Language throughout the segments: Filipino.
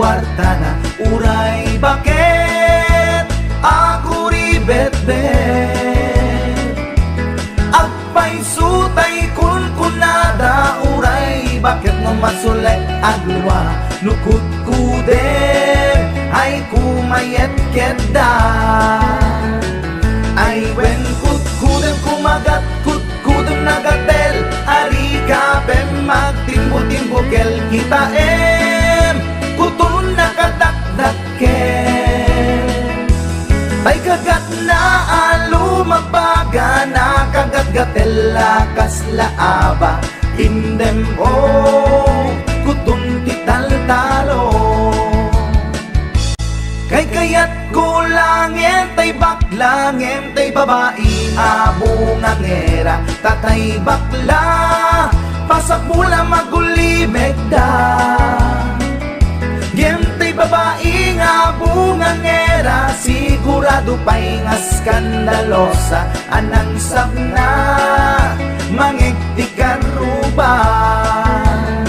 kwarta na uray bakit ako ribet-bet agpay sutay kun kunada uray bakit no masulay agluwa nukut kude ay kumayet keda ay wen kut kudem kumagat kut kudem nagatel ari kapem magtimbo-timbo kel kita kutun nakadakdaken tay kagat na alumabaga na kagat-gatel lakas laaba indem kutun tital-talo kay kayat kulangin tay baklangin tay babae abungang era tatay bakla pasak mula magulimeg da gentay babae abungang era sigurado pa'y nga skandalosa anang sabna mangigtikan ruban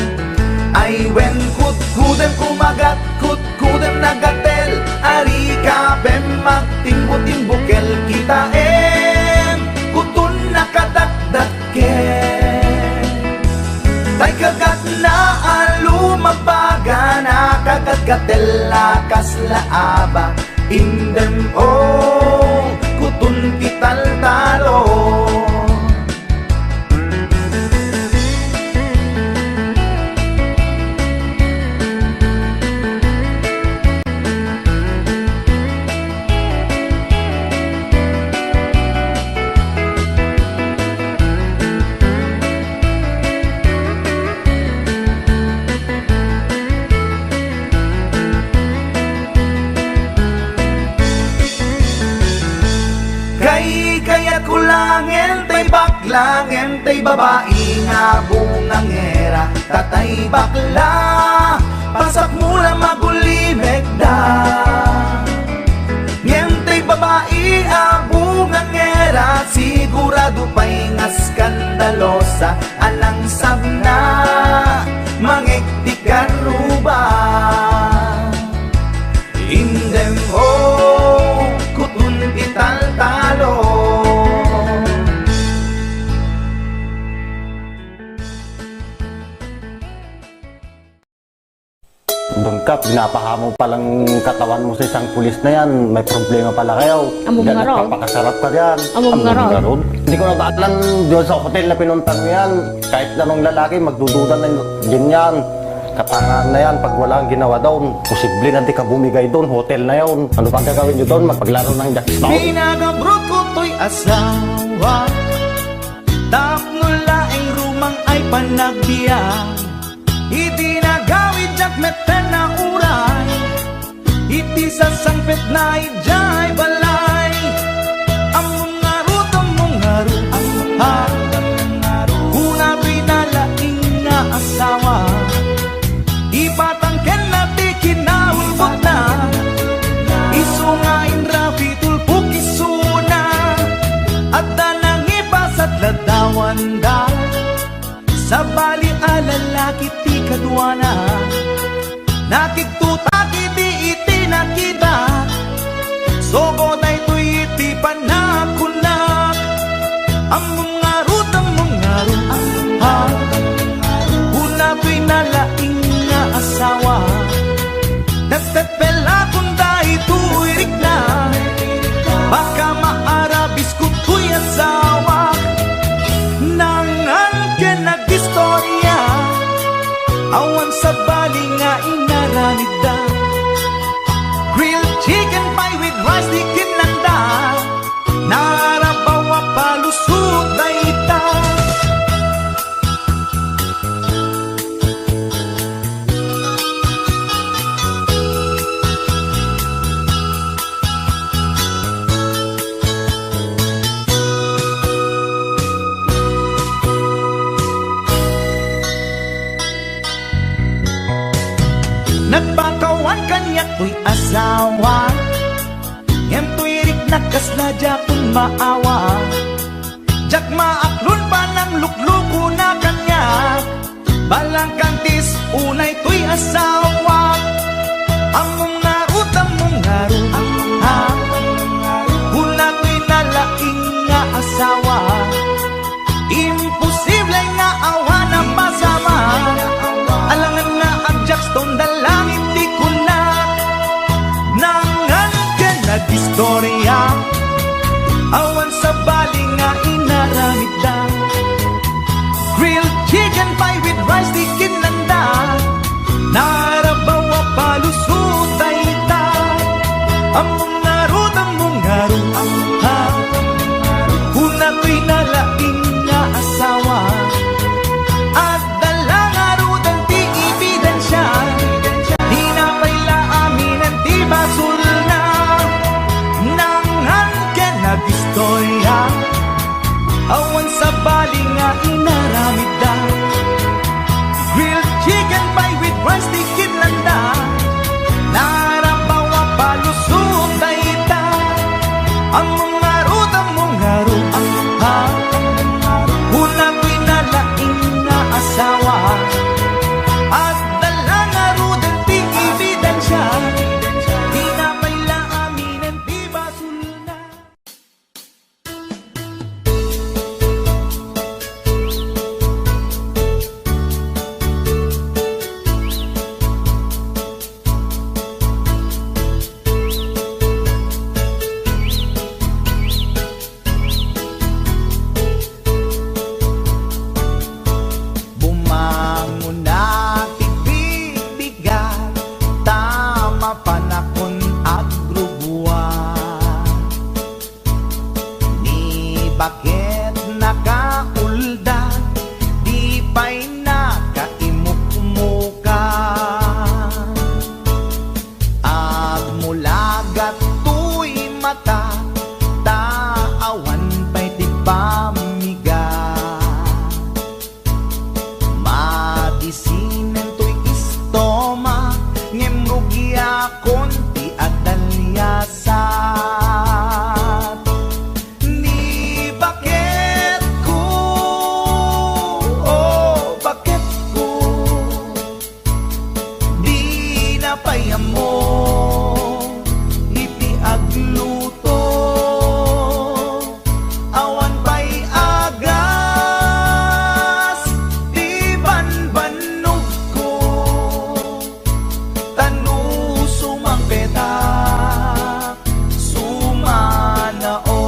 ay wen kut-kudem kumagat kut-kudem nagatel ari kapem magtimbo-timbo kel kita kutun nakadakdaken tay kagat na alumabaga na kagat-gatel lakas laaba indem kutun tital-talo langin tay babae nga bungang era tatay bakla pasak mula magulimeg da ngentay babae bungang era sigurado pa'y nga skandalosa anang sabna mangigtikan ruban indem kutun tital-talo Bangkap, ginapahamo palang katawan mo sa isang pulis na yan. May problema pala kayo. Among nga ron. Nagpapakasarap ka yan. Among nga ron. Hindi ko nataalan doon sa hotel na pinuntan mo yan. Kahit anong lalaki, magdududa na din yan. Katangan na yan, pag wala ang ginawa doon. Posible na di ka bumigay doon, hotel na yun. Ano pang gagawin nyo doon? Magpaglaro ng jackstone. Pinagabrot ko to'y asawa tapno laing rumang ay panagbiyan iti nagawid jak meten na uray iti sasangpet na ijay balay among ngarut kuna pinalaing nga asawa ipatangken na di kinaulbot na isungain rapi tulpuk isuna at tanang ipasat ladawan da sa bali alalaki ti kadwana nakiktutak iti iti nakita sogo na ito'y iti panakunak among ngarut una pinalaing nga asawa nagtepela kung dahil tuirik na baka maarabis ko to'y asawa nangan ka nag-istorya awan sa bali nga inaranida grilled chicken pie with rice di kinanda narabawa palusot na ita nagpakawan kanyak to'y asawa ngem to'y rik nakasladya kung maawa jak maaklon pa ng lukluko na kanya balang kantis unay to'y asawa Among ngaru ha Una ko'y nalaing nga asawa At dalang arudan ti ebidensya Di na paila amin ang ti basul na Nangan ka nag-istorya Awan sa bali nga inaramid da Grilled chicken pie with rice tikin landa Narabawa palusog dayta Ang mga rut ha Una ko'y nalaing nga asawa At dalang arudan ti ebidensya Di na paila amin ang ti basul na Bumangon na tibig-bigat Tama panakon agrubuan Ni bakit nakauldan Di pa'y nakaimukmukan At mula gato'y mata Taawan pa'y di pamigat Madisinan to'y istoma Ngemrugi akon ti adalyasat Ni bakit ko Oh, bakit ko Di napayamo Iti agluto Awan pa'y agas Di banbanog ko Tanu sumang petak Sumanao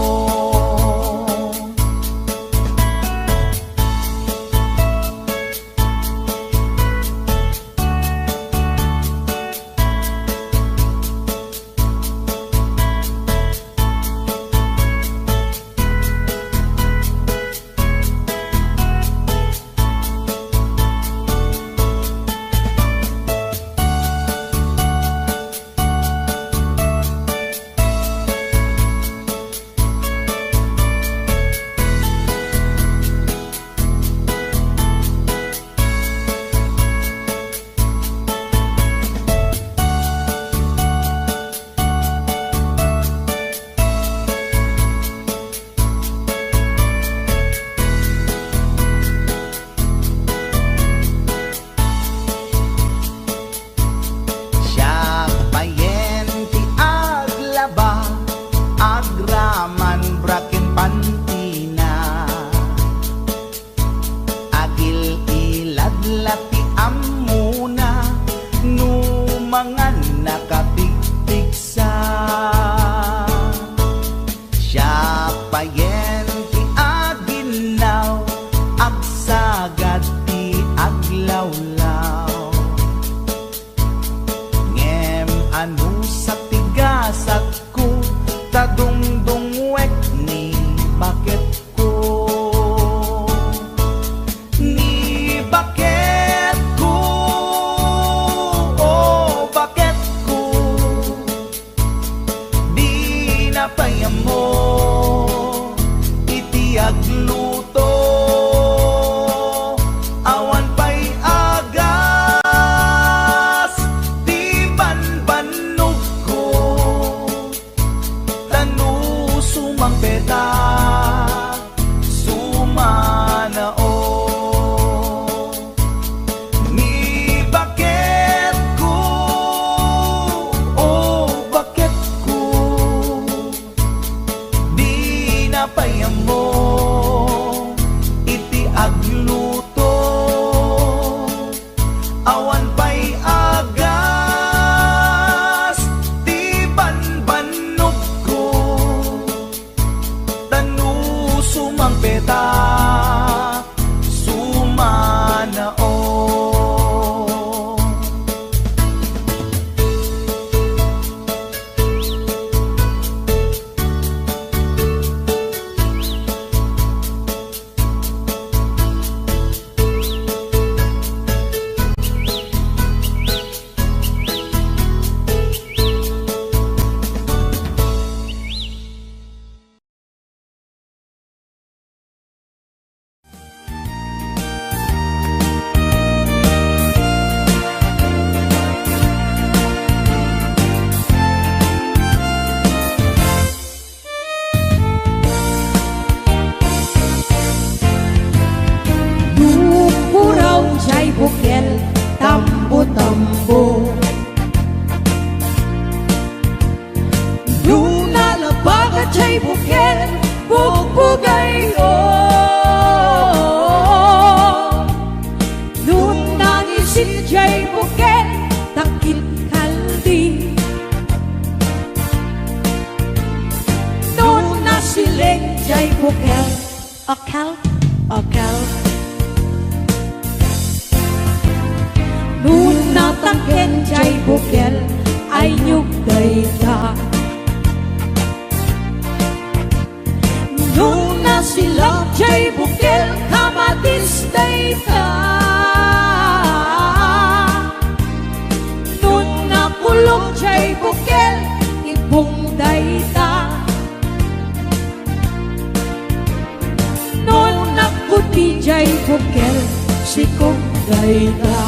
Siya payen ti aglaba Agraman braken pantina Agil iladlat ti amuna Numangan nakatigtigsa Siya payen ti aginaw Agsagad ti aglawlaw Ngem anu sa tigasat ko Tadungdungwek ni bakit ko Ni bakit ko Oh, bakit ko Di napayamo Iti agluto Awan pa'y agas Di banbanog ko Tanu sumang petak Sumanao Ni bakit ko Oh, bakit ko Di napayamo Iti agluto Awan pa'y agas Di banbanog ko Luna labaga chay bukel bugbugay Luna nisin chay bukel takit kaldi Luna sileng chay bukel akal Luna taken chay bukel ay nyug dayta Luna silang chay bukel kamatis dayta Luna kulong chay bukel ibong dayta Luna kuti chay bukel sikong dayta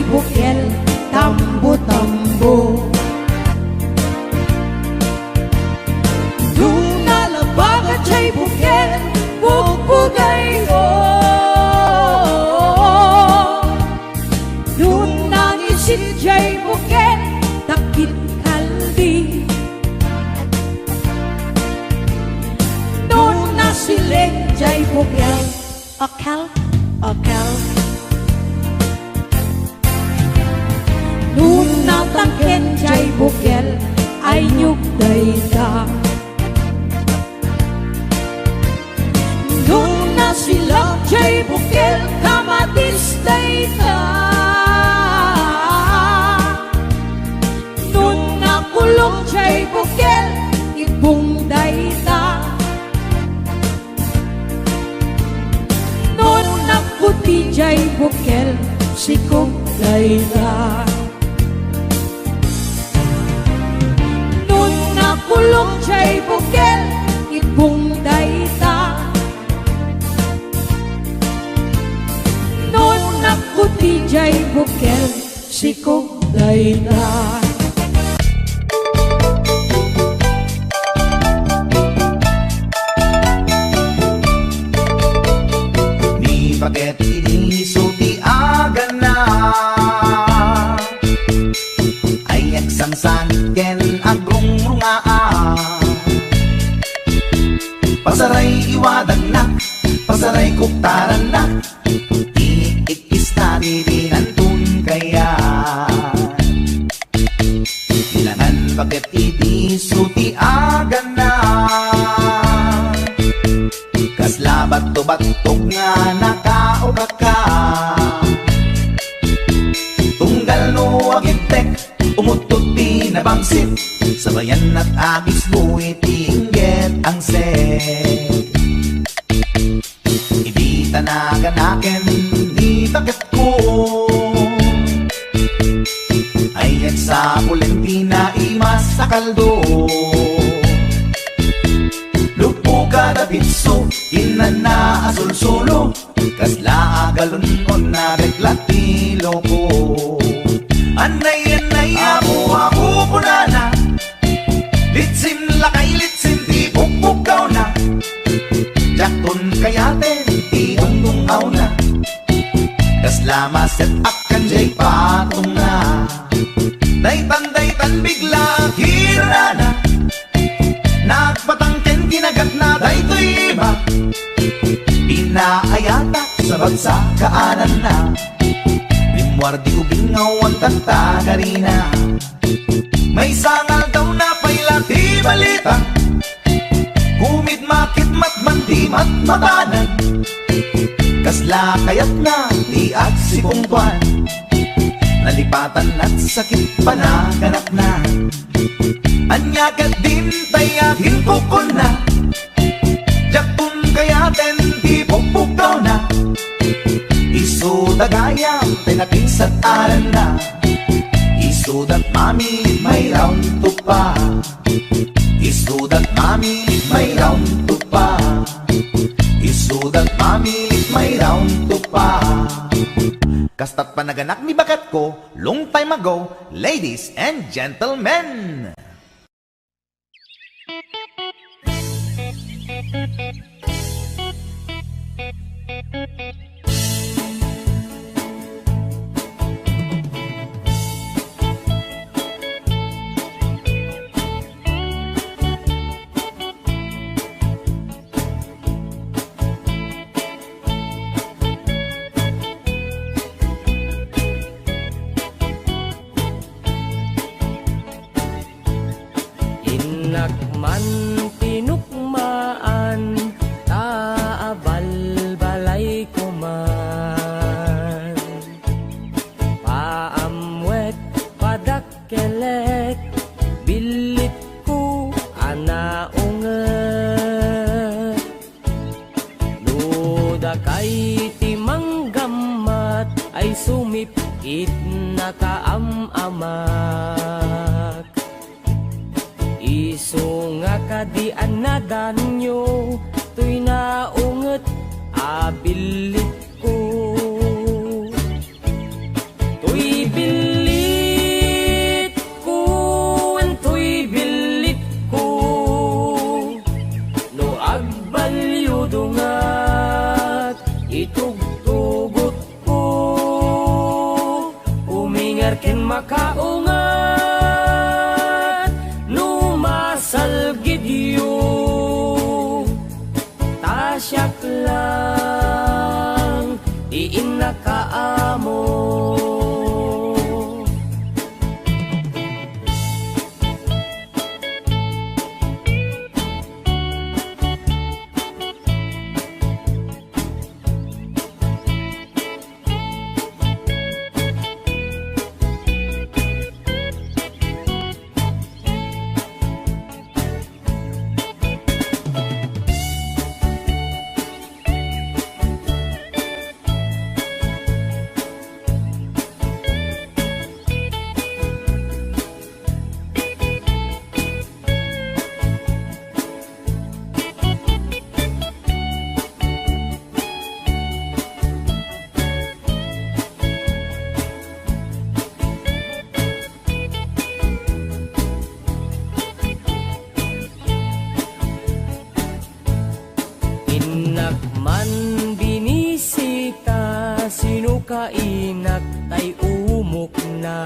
bukel tambo-tambo Luna labaga chay bukel bugbugay Luna nisin chay bukel takit kaldi Luna sileng chay bukel akal Luna taken chay bukel ay nyug dayta Luna silang chay bukel kamatis dayta Luna kulong chay bukel ibong dayta Luna puti chay bukel sikong dayta Kulong chay bukel ibong dayta Non nakuti chay bukel sikong dayta Ni paket inisuti aga na ay eksangsan ken agrong Pasaray iwadan na, pasaray kuktaran na Iikista dinantun kaya Ilangan bakit itisuti agan na Kaslabat to batog nga nakaoka ka Tunggal no agintek, umutot pinabangsit Sabayan at agis buwi tingget ang set Hindi tanaganaken, di bakit ko Ay sa Pulentina imas sa kaldo Lupo kada bitso, inana asul-sulo Kasla agalon on na reklatilo ko Anay, ako punana Litsim lakay, litsim di bukbukaw na Jakton kayaten, di dungdungaw na Kaslama set akan jay patong na Daytan bigla hira na Nagpatangken kinagat na daytoy iba Pinaayata sa bagsakaanan na Limwardi ubingaw ang tantagarina May sangal daw na pailati balita Kumid makit matman di matmatanan Kasla kayat na di at si Pungtuan Nalipatan at sakit panaganap na Anyagat din tayakin kukon na Jaktun kayaten di pupugdaw na ayam tinakisat aran na. Isudat mami may round to pa. Isudat mami may round to pa. Isudat mami may round to pa. Kastat panaganak ni bakat ko long time ago, ladies and gentlemen. Inakman tinukmaan, taabal balay ko man. Paamwet padakkelek, bilit ko anaunget. Luda kay timanggamat, ay sumipit na kaamamak. Iso nga kadian na danyo, tuy naunget abilit ko. Tuy bilit ko, tuy bilit ko, no agbalyo dungat, itugtugot ko, umingar ken makaungat. Salgidyo tasyak lang diin nakaamo. Inakman binisita, sino kainak tay umok na.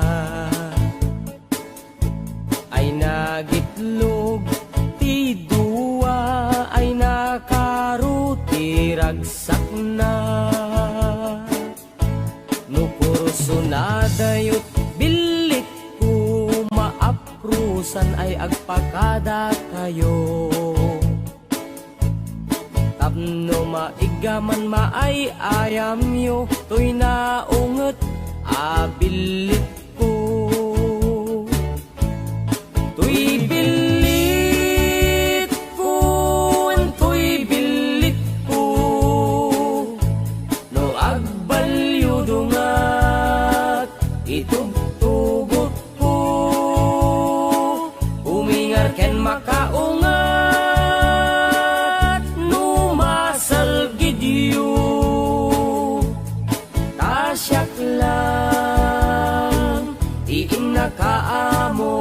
Ay nagitlog ti duwa, ay nakaruti ragsak na. Nukurso na dayot bilit ko, maaprusan ay agpakada kayo. Tapno maigaman maay ayam yo, tuy naunget abilit ko. Tuy bilit ko, tuy bilit ko, no agbalyo dungat, itugtugot ko, umingar ken makaungat. Tasyak lang diin nakaamo.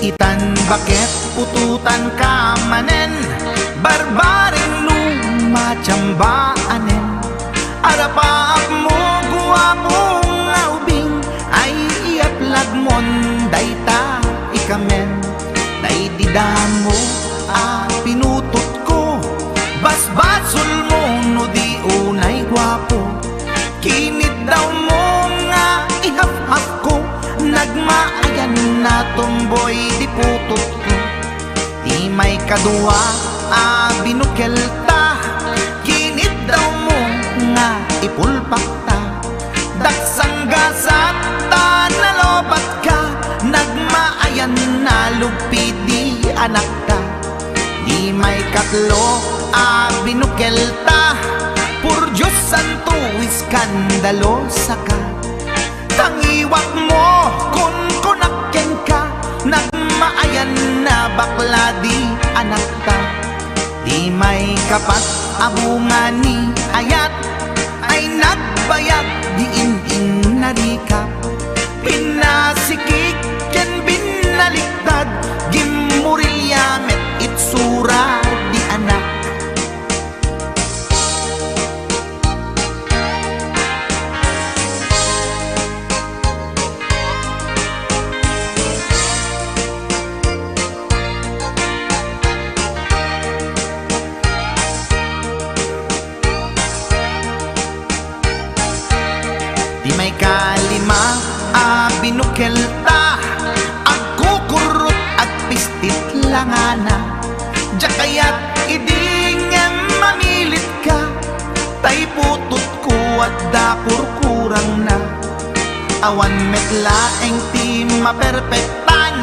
Itan bakit pututan ka manen, barbaring lumachambaanen. Arapaap mo guwapong ubing, ay iaplag mon dayta ikamen. Day didamo pinutot ko, basbasul mo no di unay guwapo. Kinit daw mo nga ihap-hap ko, nagmaayan na tomboy di putot ko. Di may kadua binukel ta, kinit daw mo nga ipulpak ta. Daksang gasat ta nalobat ka, nagmaayan na lupi di anak ka. Di may katlo binukel ta, pur Diyos santo iskandalo saka. Tangiwak mo kun kunakken ka, nagmaayan na bakla di anak ka. Di may kapat abunga ni ayat, ay nagbayag di in narikap. Pinasikik ken binaliktad, gimurilya met itsura di anak. Di may kalima binukel ta, agkukurot at pistit langana. Diya kaya't idingem mamilit ka, tay putot ko at dapur kurang na. Awan metlaeng ti maperpektan,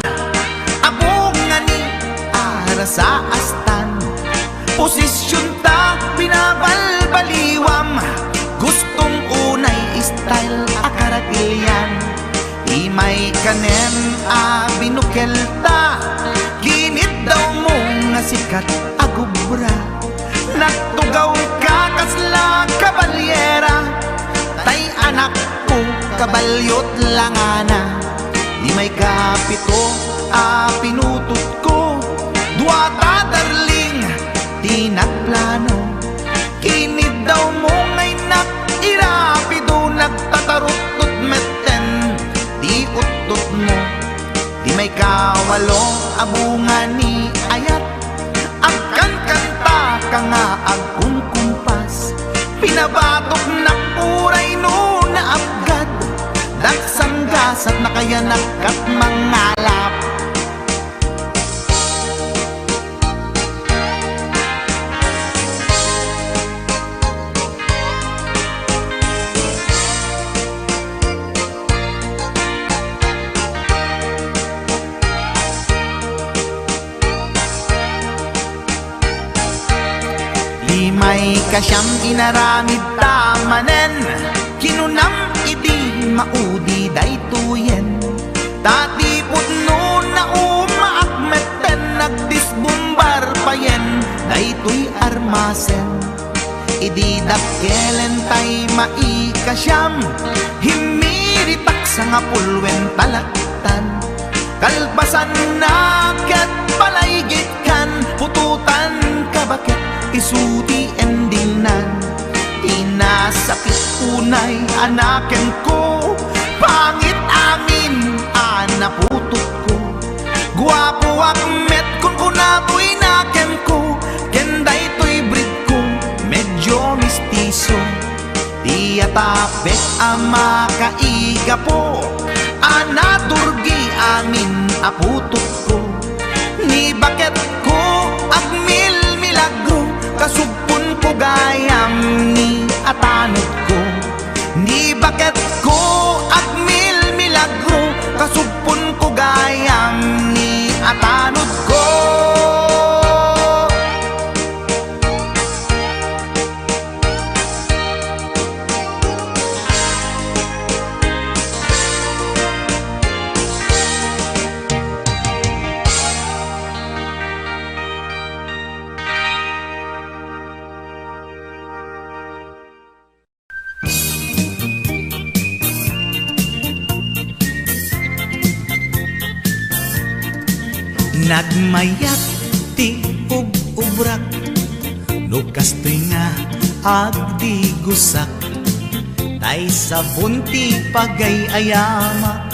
abunga ni ara sa astan. Posisyon ta binabalbaliwam, gustong unay style akaratilyan. Di may kanem binukel ta, ginit daw mo nga sikat agubra. Nagtugaw ka kasla kabalyera, tay anak ko kabalyot langana. Di may kapito pinutot ko, duwata darling di nagplano. Kinid daw mo ngay irapido, nagtatarot meten di utot mo. Di may kawalo abunga ni ayat, agkan kanta ka nga agkung kumpas. Pinabatok na puray no na abgad, daksang gasat na kaya nagkat mangalap. Di may kasyam inaramid tamanen, kinunam idi maudi daytoyen. Tati putno na umaakmeten, nagdisbumbar payen daytoy armasen. Idi dakkelen tay maikasyam, himiritak sa nga pulwen talaktan. Kalpasan na kat palaygit kan, pututan ka bakit isuti endingnan. Inasakit unay anaken ko, pangit amin anaputot ko. Guwapo akmet kun kunapoy naken ko, kenday to'y breed ko medyo mistiso. Di atapek ama kaiga po, anaturgi amin aputot ko. Ni bakit ko agmil milagro, kasugpon ko gayam ni atanod ko. Ni bakit ko agmil milagro, kasugpon ko gayam ni atanod ko. Nagmayat ti ub-ubrak, lukas to'y nga agdi gusak, tay sabon ti pagay-ayama,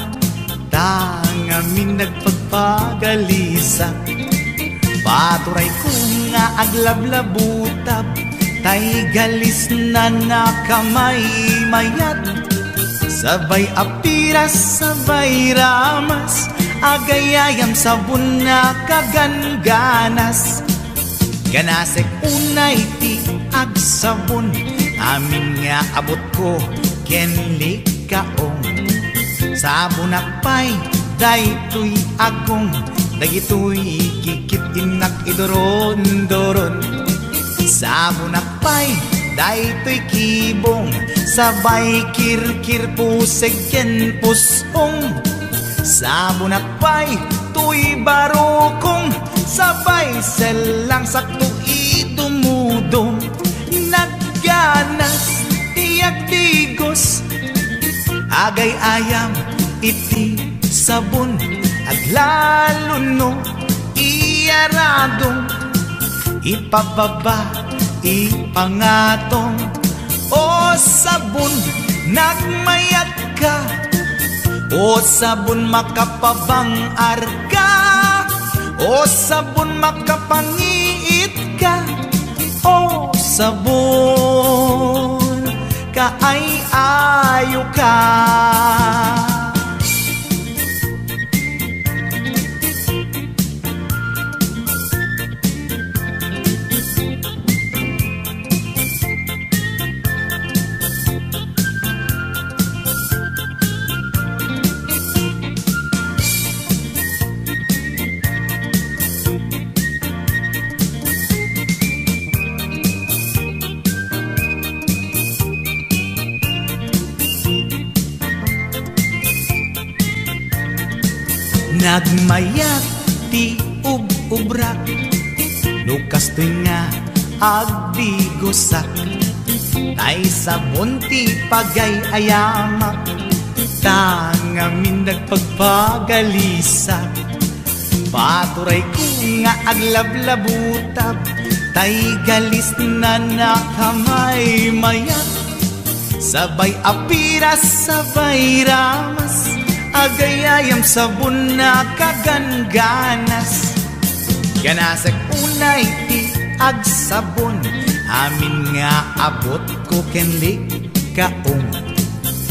tangamin nagpagpagalisak. Paturay ko nga aglablabutab, tay galis na nakamay mayat, sabay apiras, sabay ramas, agayayam sabon na kaganganas. Ganasek unay ti agsabon, amin nga abot ko kenlik kaong. Sabon akpay, daytoy agong, dagitoy kikit inak idoron-doron. Sabon akpay, daytoy kibong, sabay kirkir puseg ken pusong. Sabon akpay, tuy barokong, sabay selang sakto idumudong. Nagganas tiyak digos, agay ayam iti sabon, aglalo no iyaradong, ipababa ipangatong. O sabon nagmayat ka, o sabon makapabang arka, o sabon makapangiit ka, o sabon kaay-ayo ka. Nagmayat ti ub-ubrak, lukas to'y nga agdi gusak, tay sabon ti pagay-ayamak, tangamin nagpagpagalisak. Paturay ko nga aglablabutab, tay galis na nakamay mayat, sabay apiras, sabay ramas, agayayam sabon na kaganganas. Ganasek unay ti agsabon, amin nga abot ko kenlik kaong.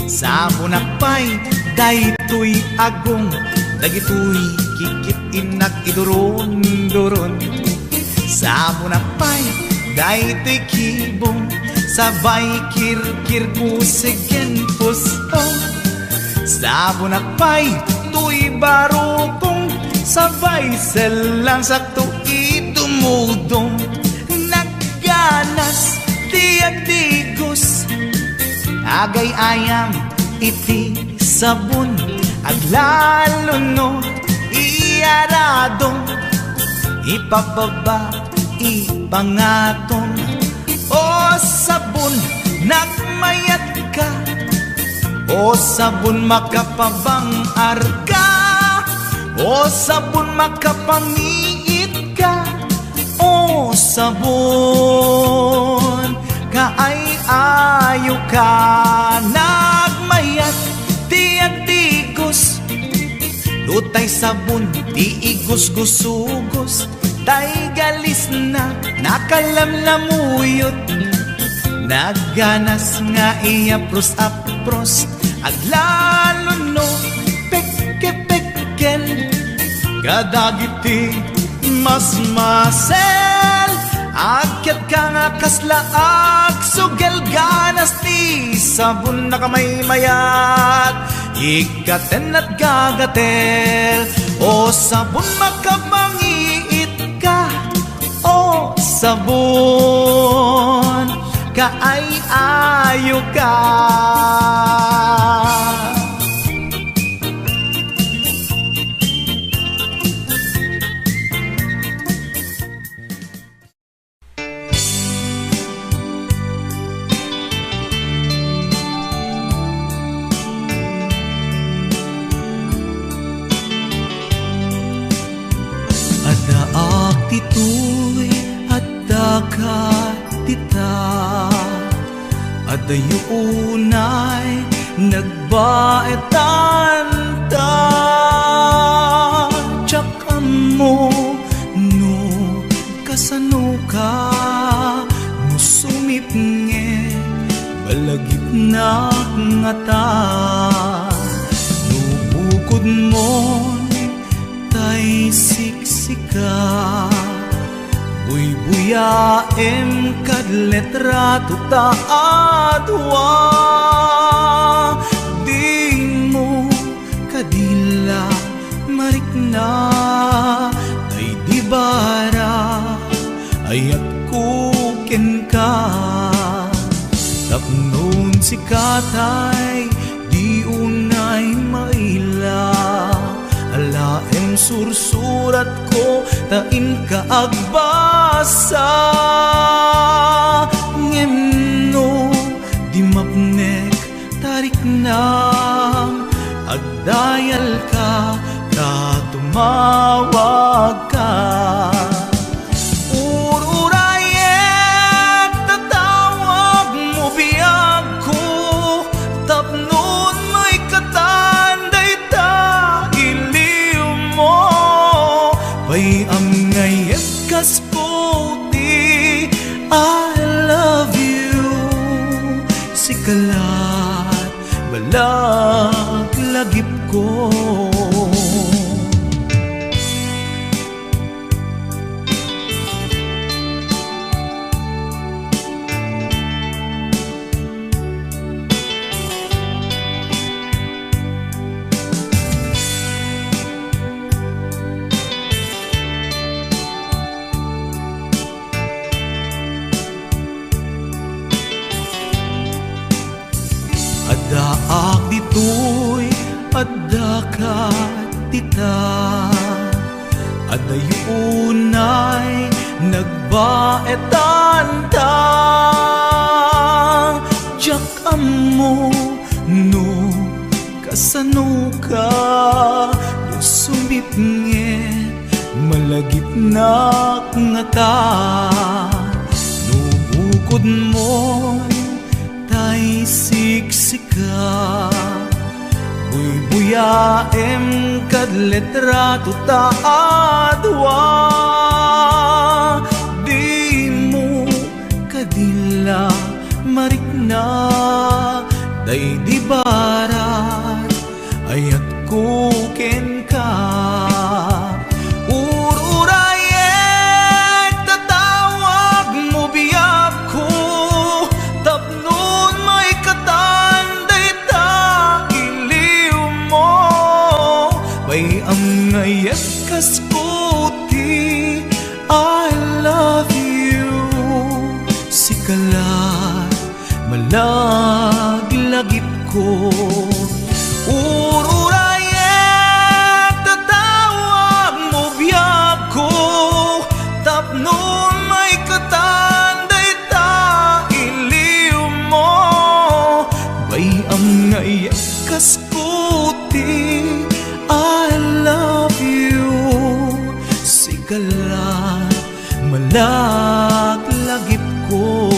Sabon akpay, daytoy agong, dagitoy kikit inak idoron-doron. Sabon akpay, daytoy kibong, sabay kirkir puseg ken pusong. Sabon akpay, tuy barokong, sabay selang sakto idumudong. Nagganas tiyak digos, agay ayam iti sabon, aglalo no iyaradong, ipababa ipangatong. O sabon nagmayat ka, o sabon makapabang arka, o sabon makapangiit ka, o sabon kaay-ayo ka. Nagmayat tiyak digos, lutay sabon ti igos-gusugos, tay galis na nakalamlamuyot. Nagganas nga iapros-apros, aglalo no pekke-pekken, kadagiti mas-masel, akyat ka nga kaslaag, sugel ganas ti sabon na kamay mayat, ikaten at gagatel. O sabon makapangiit ka, o sabon kaay-ayo ka. titoy at dagat tita, at dayunay nagbaetan ta. Tsaka mo no kasano ka, no sumipnge balagip na ngata, no bukod mo tay siksika, buy-buyaem kad letrato ta adwa. Di mo kadila marikna, ay di bara ayat kuken ka. Tapnon si katay di unay maila, alaem sursurat ko tain ka agbasa. Ngemno di mapnek tarik nam, agdayal ka ta tumawag ka. Ururayet tatawag mo biyag ko, tapnon may katanday ta iliw mo. Bayam ngayet kas puti, I love you. Sikalat balag lagip ko. Adaak ditoy adakat tita, adayunay nagbaetan ta. Diyak mo no kasano ka, no sumipnget malagip na ngata, no bukod mo tay siksika, buy-buyaem kad letrato ta adwa. Di mo kadila marikna, day di barat ayat kuken ka. Ururayet tatawag mo biyag ko, tapnon may katanday ta iliw mo. Bayam ngayet kas puti, I love you. Sikalat malaglagip ko. Ururayet tatawag mo biyag ko, tapnon may katanday ta iliw mo. Bayam ngayet kas puti, I love you. Sikalat malaglagip ko.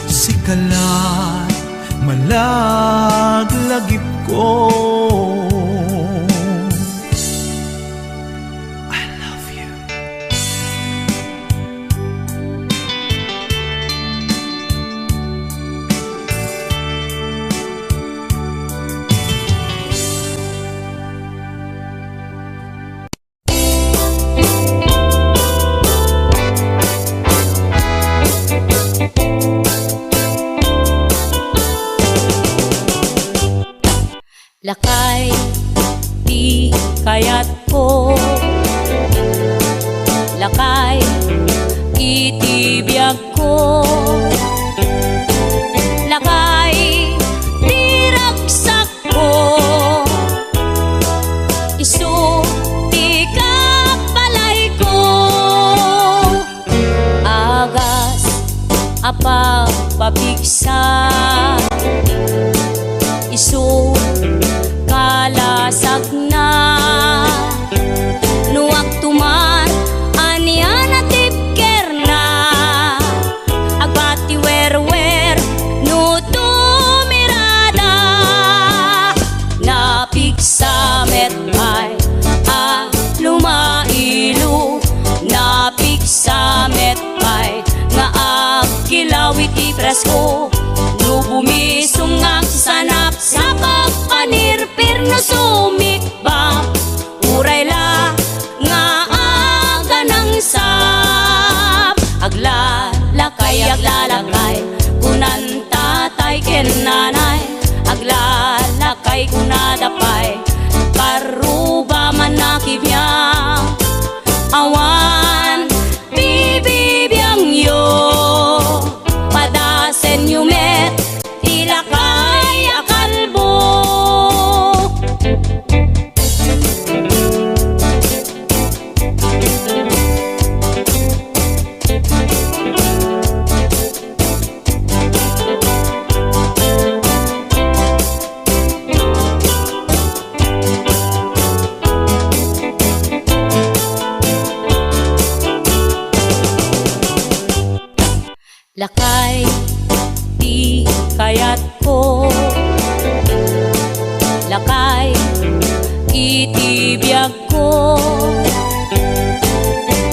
Sikalat malaglagip ko. I love you. Lakay, di kayat ko. Lakay, itibiyag ko. Lakay, di ragsak ko. Isu, di kapalay ko. Agas, apa pabigsa. Isu, kalasag na nuwag tuman presko. No bumisungag sanap sa pagpanirpir no sumikbap. Uray la nga aga ng sap. Aglalakay kunan tatay ken nanay. Aglalakay kunadapay karuba man nakibiyang. Awan bibibiyang yo padasen yumet ilakay akalbo. Lakay di kayat ko, lakay itibiyag ko,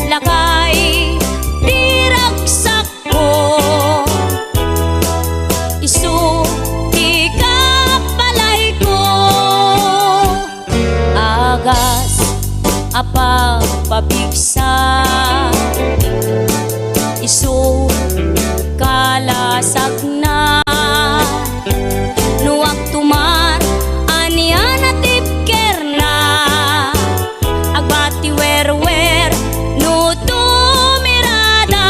lakay di ragsak ko, isu di kapalay ko. Agas apa pabigsa, isu kalasag na nuwag tumar anian at tipker na agbati wer no tumirada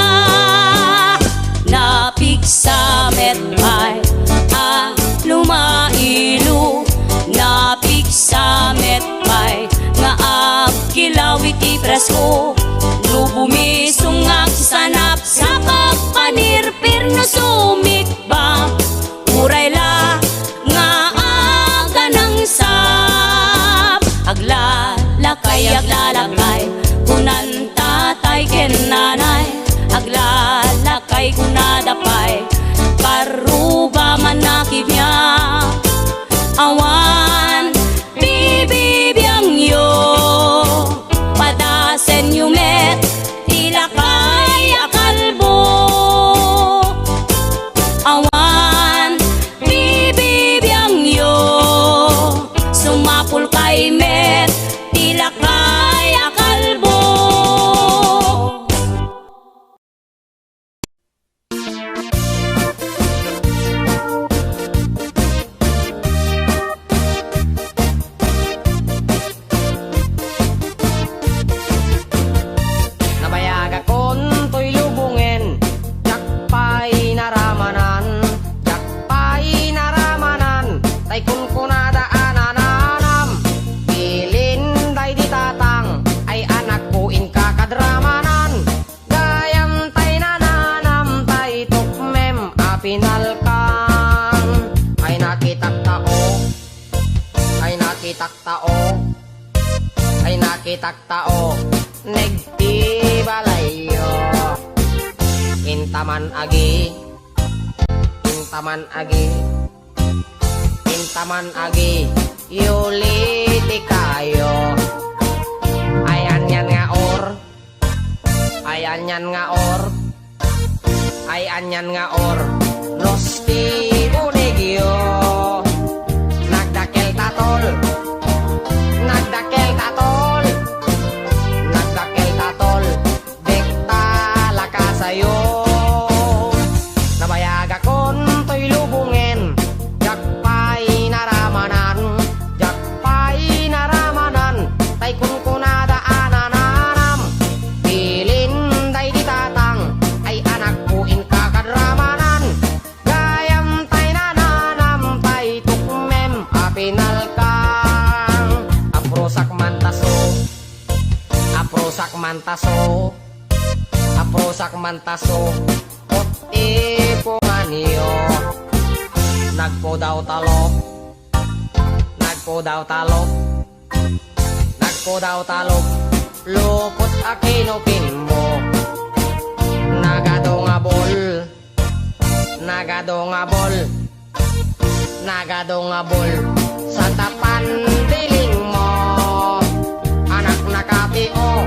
napigsa metpay a lumailu napigsa metpay nga agkilaw iti presko. No bumisungag sanap sa pagpanirpir no sumikbap. Uray la nga aga ng sap. Aglalakay kunan tatay ken nanay. Aglalakay kunadapay karuba man nakibiyang. Awan bibibiyang yo padasen yumet ilakay akalbo. Awan bibibiyang yo sumapul kay met ilakay akalbo. Ay nakitaktao negtibalayo intaman agi yuliti kayo. Ayan yan nga or Losti bunigyo nagdakel tatol dekta lakasayo. Nabayaga kon to'y lubungen jakpay naramanan tay kun kunada ananam pilin day ditatang ay anak puin kakadramanan gayam tay nananam tay tukmem apinalkang aprosak mantaso poti punganiyo nagpodaw talok lukot akinupin mo nagadongabol sa tapan diling mo anak nakatio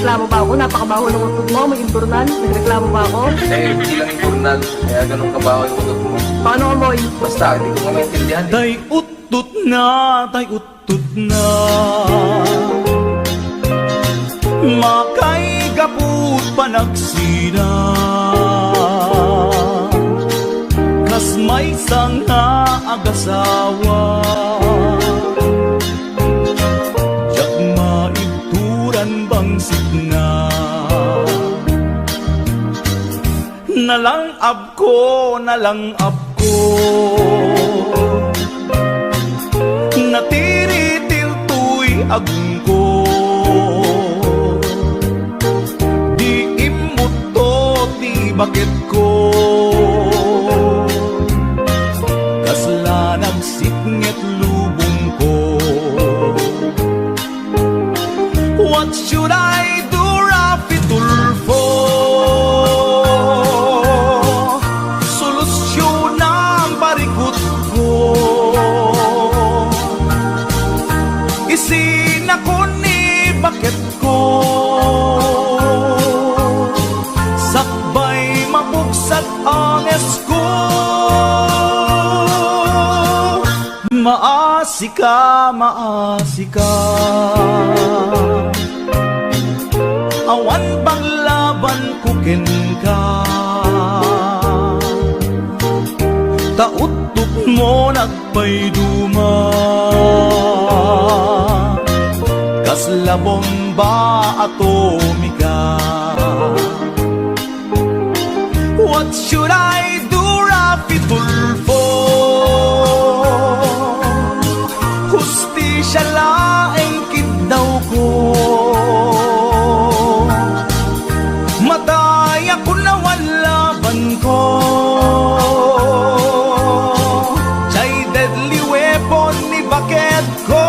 nagreklamo ba ako? Napakabaho ng utot mo, may imburnan. Nagreklamo ba ako? Eh, hindi lang importante. Kaya ganun kabaho yung utot mo. Paano ka, boy? Basta, hindi ko nga maintindihan. Tay utut na, tay utut na. Makay gaput panagsina. Kas may sanga agasawa. Jak maibturan bangsit na. Nalangab ko, nalangab ko. Natiritil tuy agung ko. Di imot to, di bakit ko. Kasla nagsitnget lubong ko. What should I do, Rafi Tulfo? Solusyon ang barikot ko. Isin ako ni bakit ko. Sakbay mabuksak ang esko. Maasika, maasika. Awan bang laban kukin ka. Tautot mo nagpayduma. Kasla bomba atomika. What should I do, Rafi Tulfo? Hustisya laeng kidaw ko. Madaya ko na walaban ko. Jay deadly weapon ni bakit ko.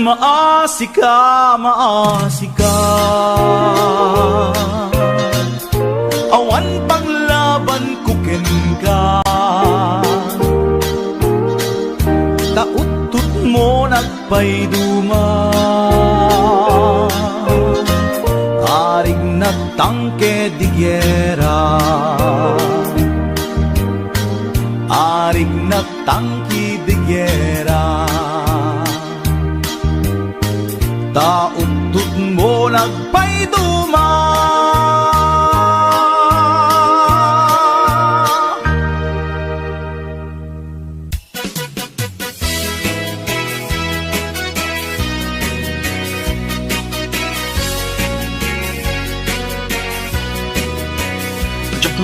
Maasika, maasika. Awan paglaban kukin ka. Tautut mo nagpayduma. Arig na tangke di gyera. Arig na tangki di gyera. Tautut mo nagpayduma.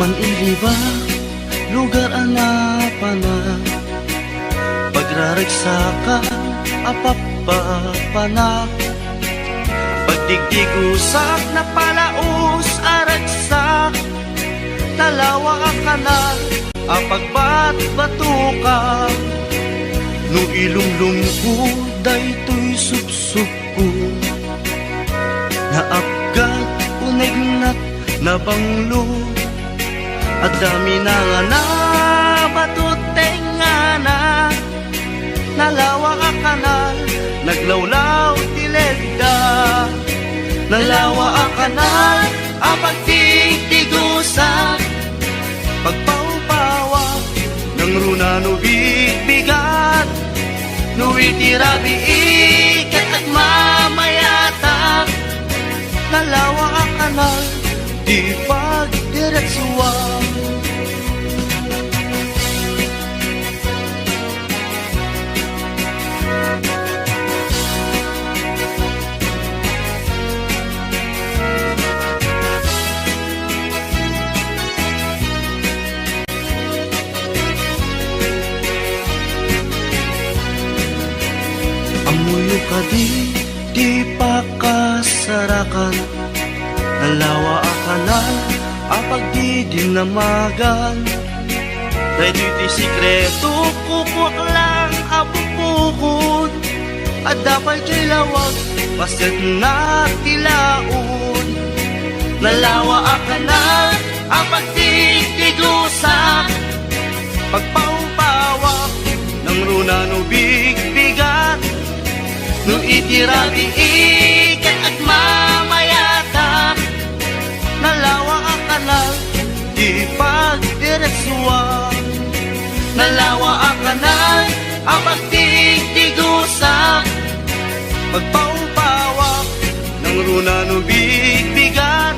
Man iliba, lugar anapana. Pagraragsa apapapana. Pagdigdigusak na palaos aragsak. Talawa ka na, apagbat-batuka. No ilumlum ko, daytoy subsub ko. Naapgat, unegnat, nabanglo. At dami na nga na batuteng nga na. Nalawa ka kanal, naglawlaw tilegda. Nalawa ka kanal, apag tigtigusa. Pagpaupawa ng runa no bigbigat. No itirabi ikat at mamayata. Nalawa ka kanal, di pagdiretsuwa. Amuyo ka di pa kasarakan. Nalawa akanal, apag di dinamagan. Dahil iti sikreto, kukwak lang apupukod. At dapat kay lawag, pasit na tilaon. Nalawa akanal, apag di tigusa. Pagpaupawa ng runa no bigbigat. no itirabi ikat at mamayata, nalawa ang kanal, di pagdiretsuwa. Nalawa ang kanal, ang pagtigtigusa, pagpaupawak ng runa no bigbigat,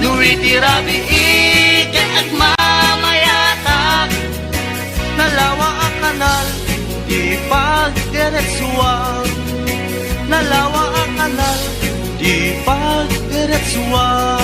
no itirabi ikat at mamayata, nalawa ang kanal, di pagdiretsuwa. Nalawa ang kanal, di pagdiretsuwa.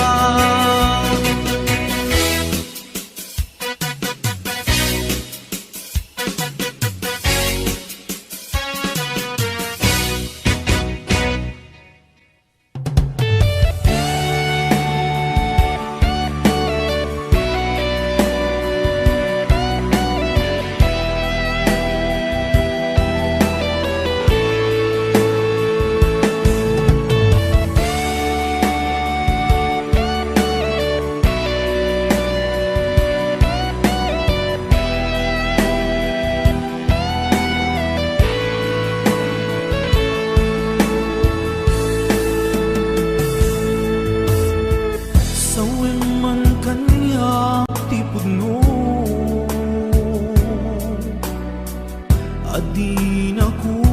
Adin ako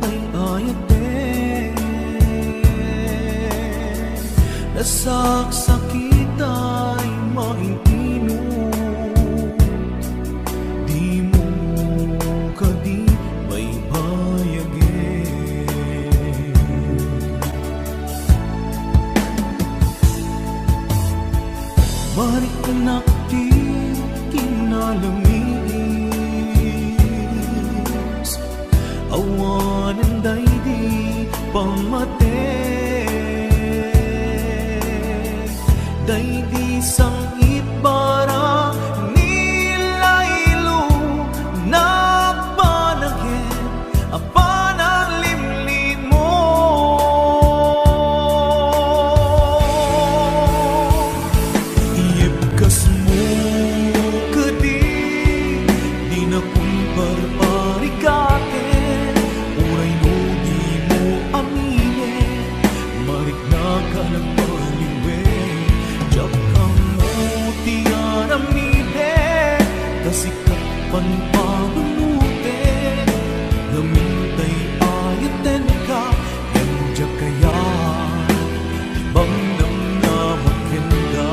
ay ayate, nasaksakit ay maintino, di mo kadi may bayage. Marikunak di kinalami, awanan daydi pamate, daydi sangit para nilaylo na panagin apanang limlim mo. Iyepkas mo kadi di na kumparparikate, kasikat panpagulute, namintay ayaten ka, yandiya kaya ibang namnamakin ka.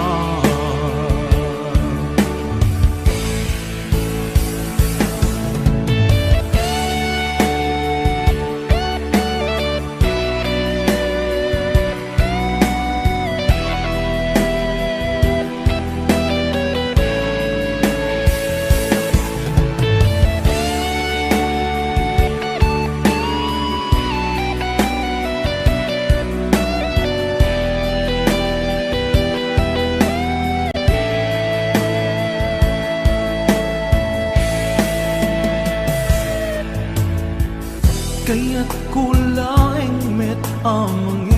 Kaya't kulaing met amangin,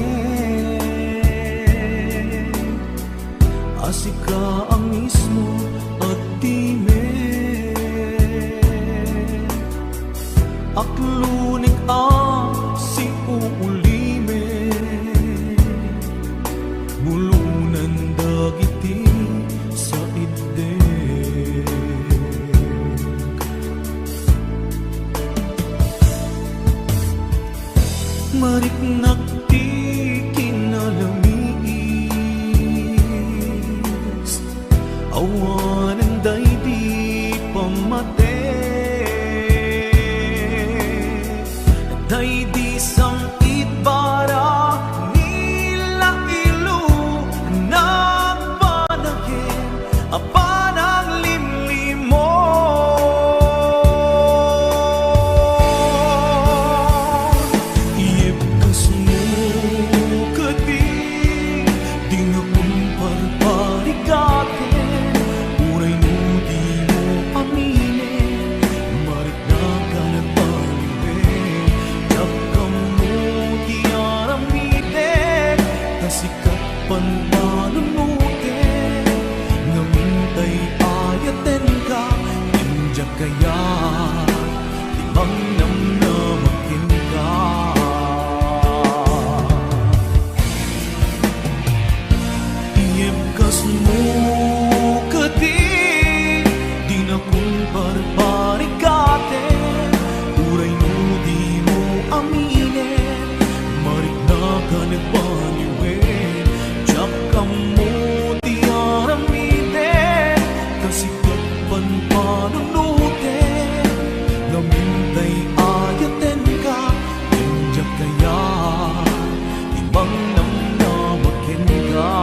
asika ang mismo at time, aklunik ang si uulime, bulunan dagiti sa ide. Mariknak di kinalamis, awanan daydi pamate, daydi sangit para nilailo na panagin apanang limlim mo. Sikat panpanunute, namintay ayaten ka, injak kaya ibang namnamakin ka. Iyemkas mo kati, di na kung barbarikate, uray no di mo aminin, marik na ka nagbaliwin, tiyak ka mo di aramiden, kasi kapag panunutin, namintay ayaten ka, tinjak kaya, ibang nang nabakin ka.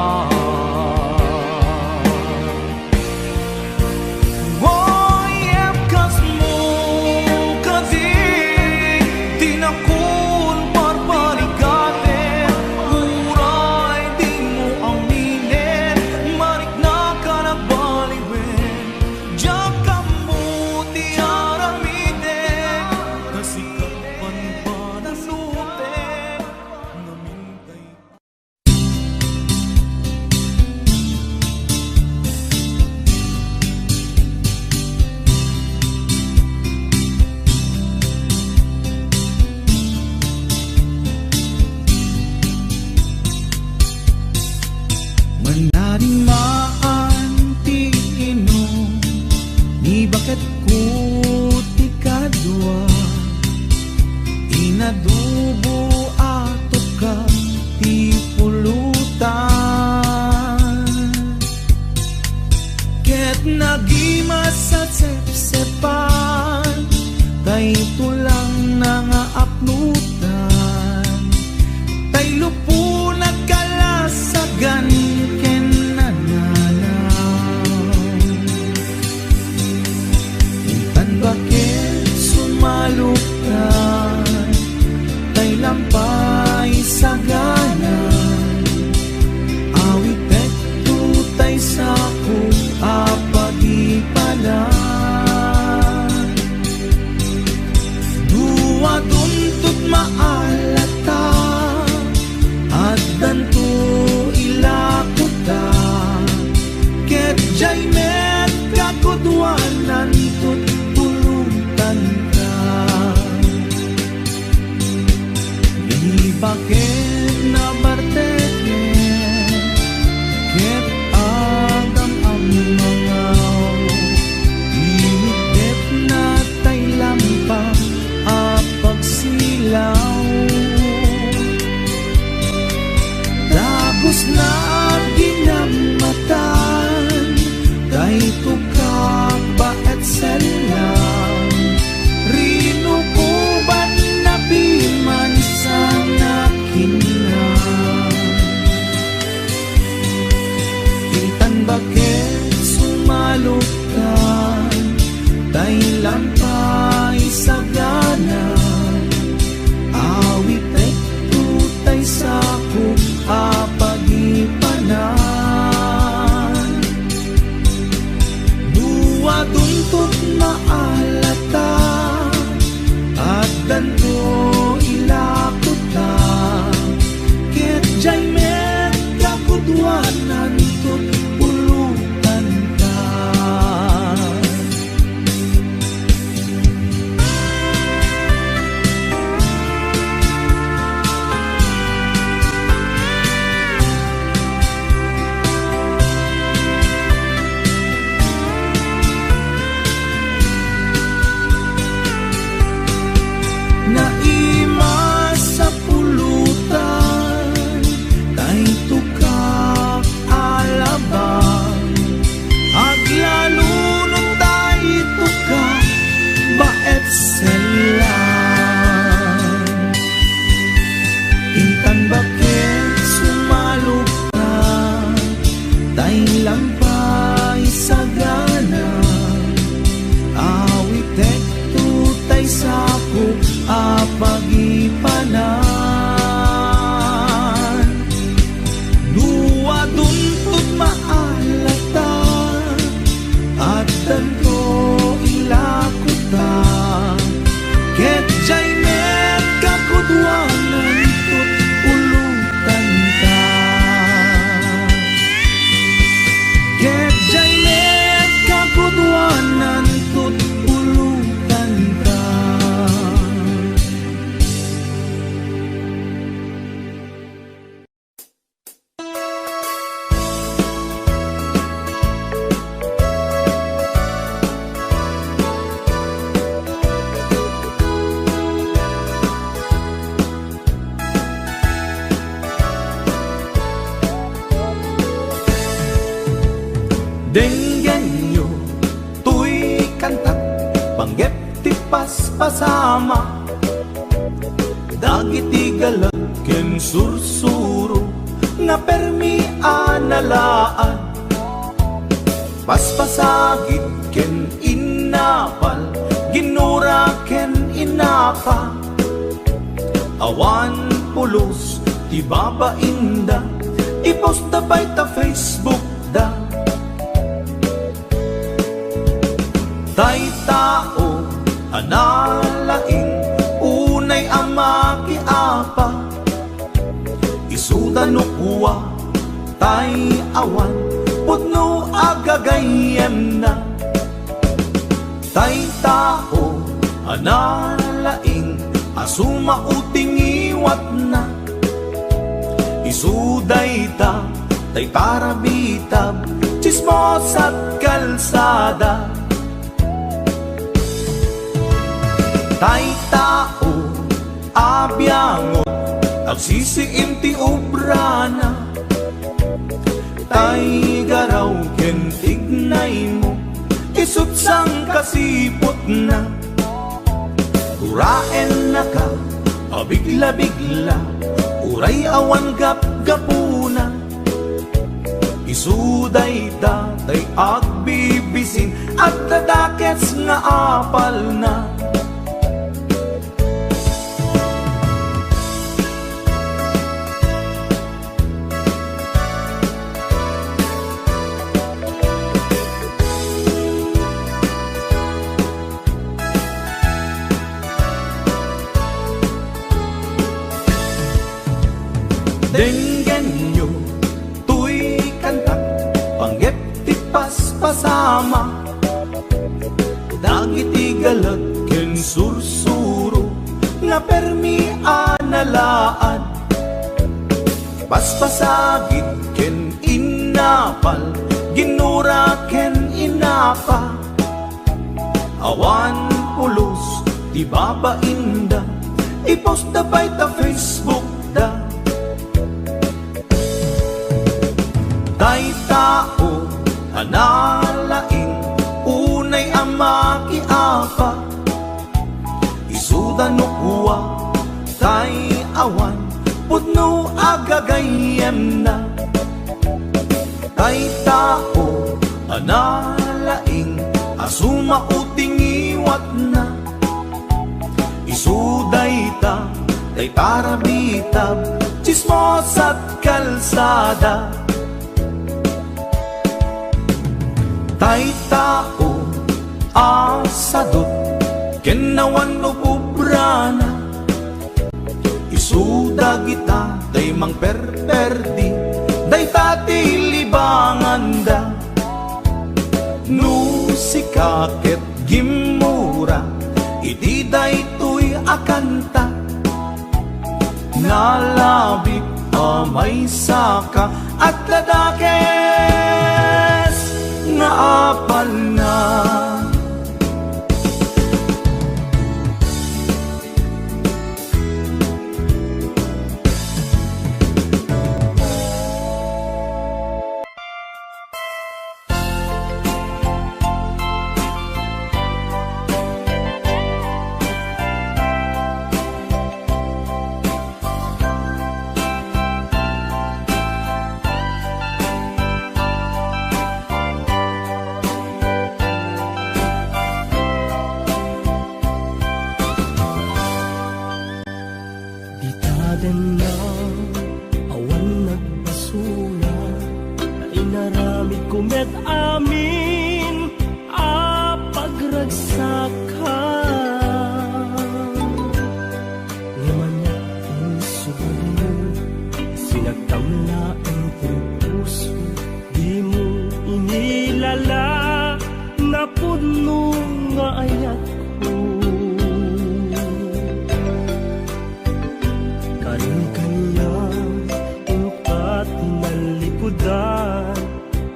Manaring maantino, ni bakit ko ti kadwa, inadubo ato ka ti pulutan, ket nagimas at sepsepan, tay tulang nangaapnutan, tay lupo nagkalasagan ken nananaw. Intan bakit sumalukan, tay lampay saganan, awit ekto tay sako apag-ipalan. Dua tuntut maalata, at danto ilakuta, ket jay met kakudwanan tut pulutan ka. Di bakit na barteken, ket agam ang mangaw, initip na tay lampa apagsilaw. Tapos na ginamatan, kahit tukak pa at salam, rino ko ba't nabiman sa nakinang? Intan bakit sumalukan, dahil lampay saganan, awit ekto tay sako apag-ipanan. Dua tuntut maalata, at danto ilakuta, ket jay met kakudwanan tut pulutan ka. paspasama dagiti galag ken sursuro nga permi analaan paspasagit ken inapal ginura ken inapa awan pulos ti babainda ipost da bay ta Facebook da tay tao analaing unay ama kiapa isuda no kuwa tay awan putno agagayem na tay tao analaing asuma uting iwat na isuday ta tay para bitab chismos at kalsada tay tao abyangot agsisiim ti obrana tay garaw ken tignay mo isut sang kasipot na uraen na ka abigla-bigla uray awan gap-gapuna isuday tay agbibisin at dadakets nga apal na denggen nyo tuy kantak panggep ti paspasama dagiti galag ken sursuro nga permi analaan paspasagit ken inapal ginura ken inapa awan pulos ti babainda ipost da bay ta Facebook da tay tao analaing unay ama kiapa isuda no kuwa tay awan putno agagayem na tay tao analaing asuma uting iwat na isuday ta tay para bitab chismos at kalsada tay tao asadot kenawan upubrana isuda kita day mang perperdi day tati libanganda no sikaket gimura iti day tuy akanta nalabit amay saka at ladakes nga apal na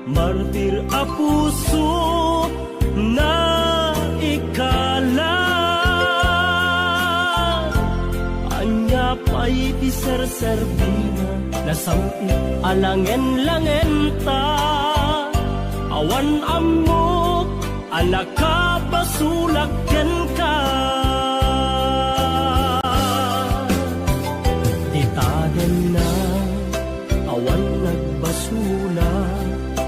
martir a puso na ikala anya pa'y di ser-serbina nasampi alangen-langen ta awan amok alaka basulak ken ka awan nagbasula,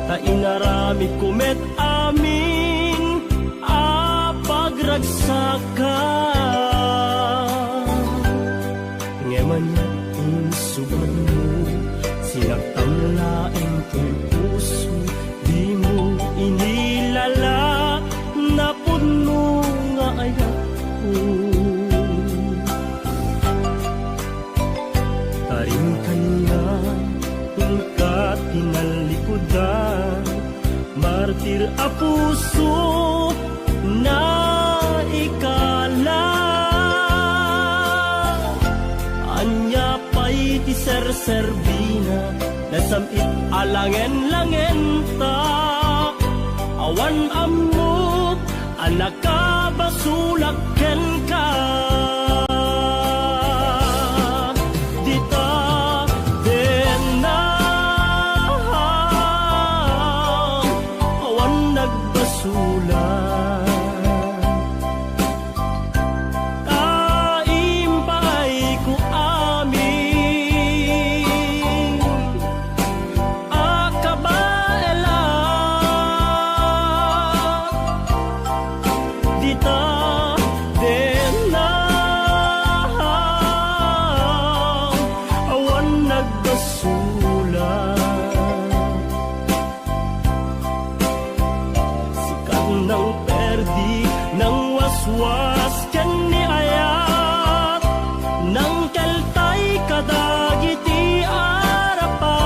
ta inarami kumet amin apagragsaka. Ngeman natin subad mo, sinagtamlaeng kong puso, di mo inilala, napod mo nga ayak ko. Taring kanya, ka tinalikudan, martir a puso na ikala. Anya pa'y ti serserbina, nasamit alangen-langen ta. Awan amot, anak ka basulaken ka. Dita den na awan nagbasula. Taimpay ko amin akabaela. Dita den na awan nagbasula. Sikat ng perdi ng waswas ken ni ayat, ng keltay kadagiti arapaan.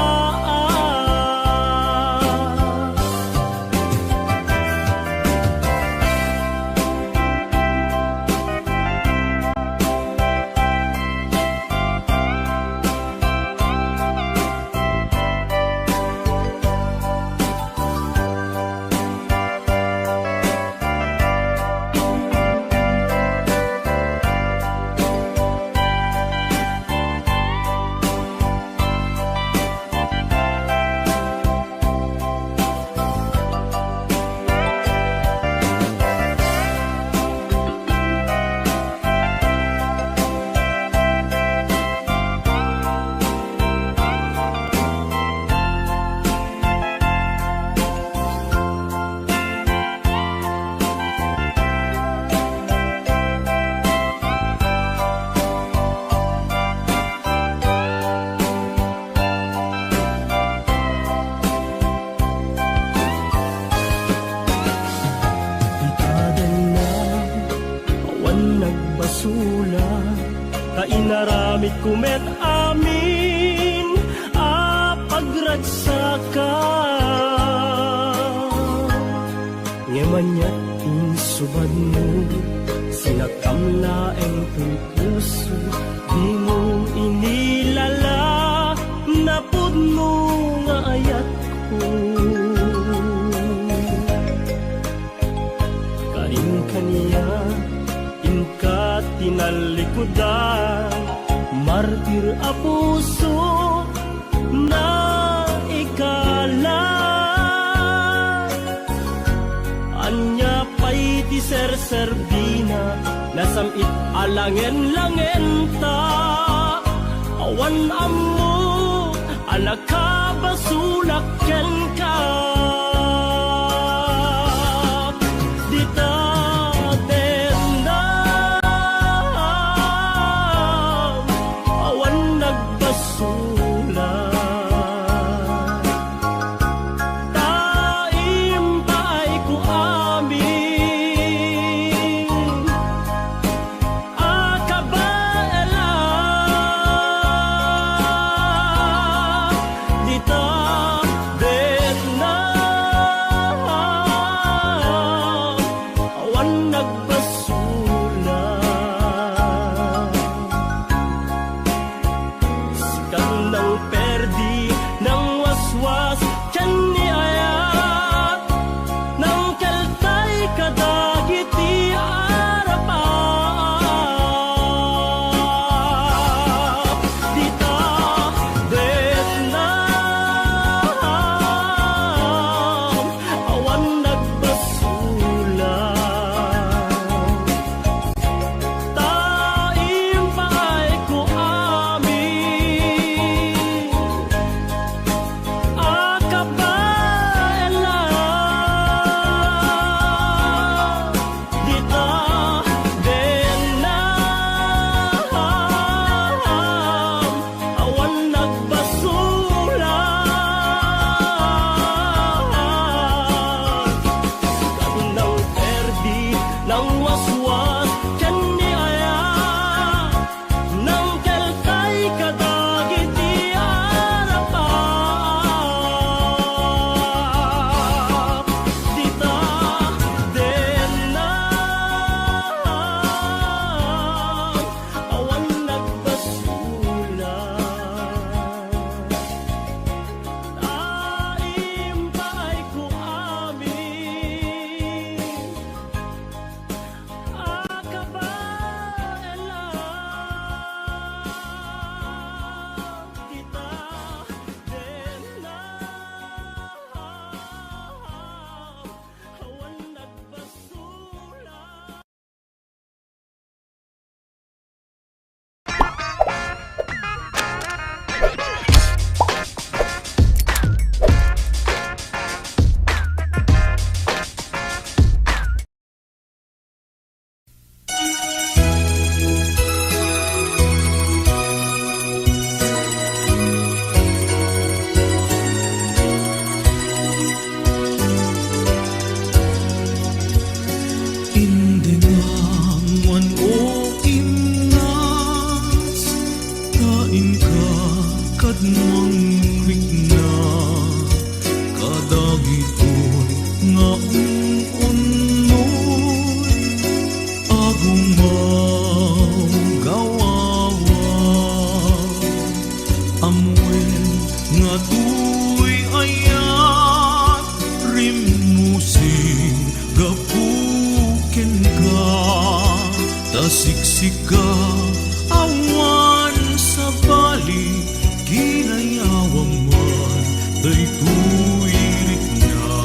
Nagbasula, ta inaramid kumet amin apagragsaka. Ngemanyat insubad mo, sinagkamlaeng kong puso, di mo inilala, napod mo nga ayat ko. Kain kaniya ka tinalikudan, martir a puso na ikala. Anya pa'y ti serserbina, nasamit alangen-langen ta. Awan ammo, anak ka basulaken ka. Dita dato'y ayat rimusing gapuken ka tasiksika awan sa bali ginayawang man daytoy rikna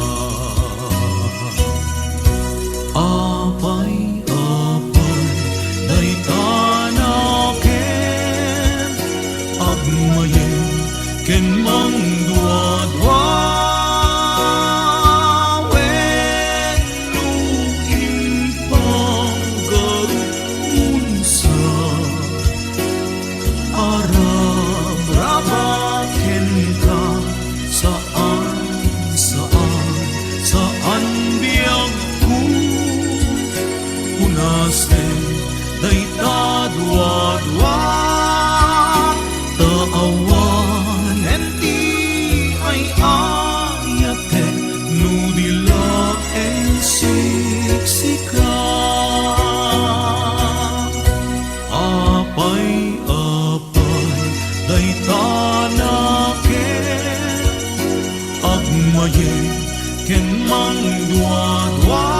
apay day tanaken agmayen ken mang duadwa day tadwa-dwa taawan enti ay ayate nudila en siksika apay day tanaken agmaye ken mang dua-dua